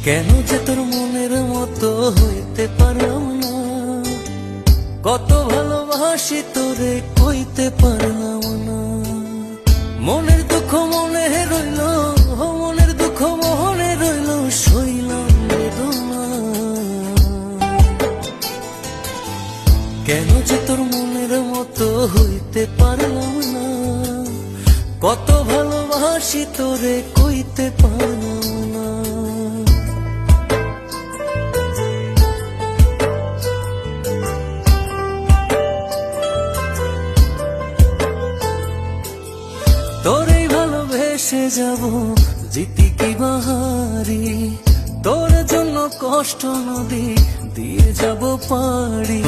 কেন যে তোর মনের মতো হইতে পারলাম না, কত ভালোবাসি তোরে কইতে পারলাম না। মনের দুঃখ মনে রইল, মনের দুঃখ মনে রইল, সইলাম বেদনা। কেন যে তোর মনের মতো হইতে পারলাম না, কত ভালোবাসি তোরে কইতে পারলাম না। তোরেই ভালোবেসে যাব জিতি কি বাহারি, তোর জন্য কষ্ট নদী দিয়ে যাব পারি।